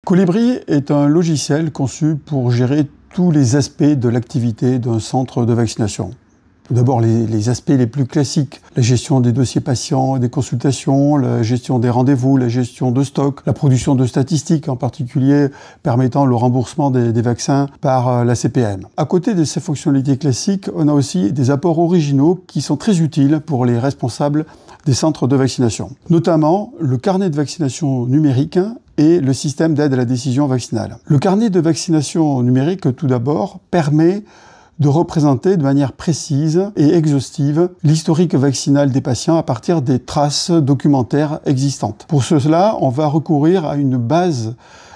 Colibri est un logiciel conçu pour gérer tous les aspects de l'activité d'un centre de vaccination. Tout d'abord, les aspects les plus classiques, la gestion des dossiers patients et des consultations, la gestion des rendez-vous, la gestion de stock, la production de statistiques, en particulier permettant le remboursement des vaccins par la CPM. À côté de ces fonctionnalités classiques, on a aussi des apports originaux qui sont très utiles pour les responsables des centres de vaccination, notamment le carnet de vaccination numérique et le système d'aide à la décision vaccinale. Le carnet de vaccination numérique, tout d'abord, permet de représenter de manière précise et exhaustive l'historique vaccinal des patients à partir des traces documentaires existantes. Pour cela, on va recourir à une base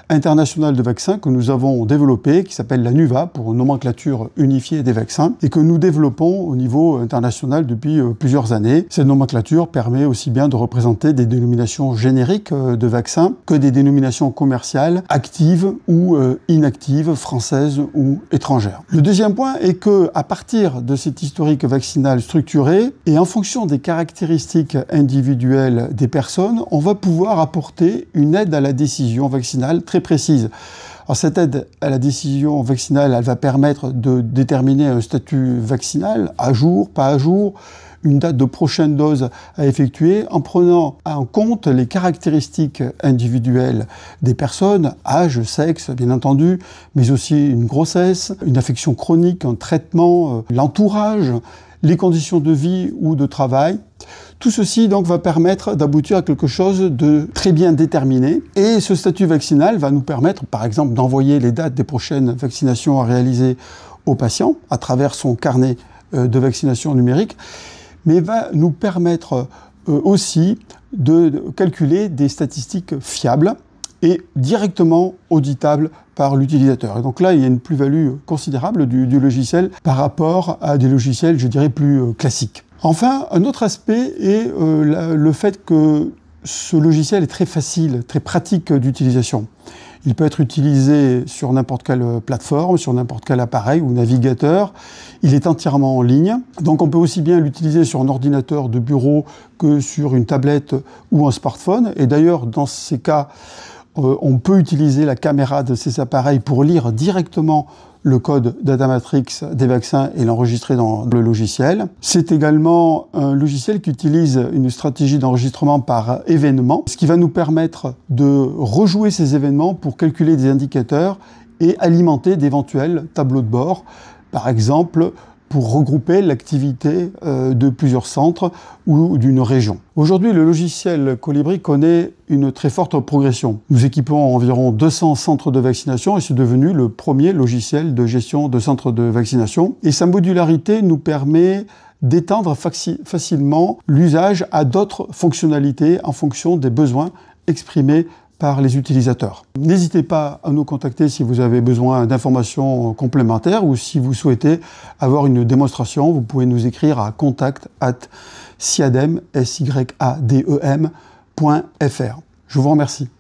internationale de vaccins que nous avons développée, qui s'appelle la NUVA, pour une nomenclature unifiée des vaccins, et que nous développons au niveau international depuis plusieurs années. Cette nomenclature permet aussi bien de représenter des dénominations génériques de vaccins que des dénominations commerciales actives ou inactives, françaises ou étrangères. Le deuxième point est que, à partir de cet historique vaccinal structuré, et en fonction des caractéristiques individuelles des personnes, on va pouvoir apporter une aide à la décision vaccinale très précise. Alors, cette aide à la décision vaccinale, elle va permettre de déterminer un statut vaccinal, à jour, pas à jour, une date de prochaine dose à effectuer, en prenant en compte les caractéristiques individuelles des personnes, âge, sexe, bien entendu, mais aussi une grossesse, une affection chronique, un traitement, l'entourage, les conditions de vie ou de travail. Tout ceci donc va permettre d'aboutir à quelque chose de très bien déterminé. Et ce statut vaccinal va nous permettre, par exemple, d'envoyer les dates des prochaines vaccinations à réaliser aux patients à travers son carnet de vaccination numérique, mais va nous permettre aussi de calculer des statistiques fiables et directement auditables par l'utilisateur. Et donc là, il y a une plus-value considérable du logiciel par rapport à des logiciels, je dirais, plus classiques. Enfin, un autre aspect est le fait que ce logiciel est très facile, très pratique d'utilisation. Il peut être utilisé sur n'importe quelle plateforme, sur n'importe quel appareil ou navigateur. Il est entièrement en ligne. Donc on peut aussi bien l'utiliser sur un ordinateur de bureau que sur une tablette ou un smartphone. Et d'ailleurs, dans ces cas, on peut utiliser la caméra de ces appareils pour lire directement le code data matrix des vaccins et l'enregistrer dans le logiciel. C'est également un logiciel qui utilise une stratégie d'enregistrement par événement, ce qui va nous permettre de rejouer ces événements pour calculer des indicateurs et alimenter d'éventuels tableaux de bord, par exemple pour regrouper l'activité de plusieurs centres ou d'une région. Aujourd'hui, le logiciel Colibri connaît une très forte progression. Nous équipons environ 200 centres de vaccination et c'est devenu le premier logiciel de gestion de centres de vaccination. Et sa modularité nous permet d'étendre facilement l'usage à d'autres fonctionnalités en fonction des besoins exprimés par les utilisateurs. N'hésitez pas à nous contacter si vous avez besoin d'informations complémentaires ou si vous souhaitez avoir une démonstration, vous pouvez nous écrire à contact@syadem.fr. Je vous remercie.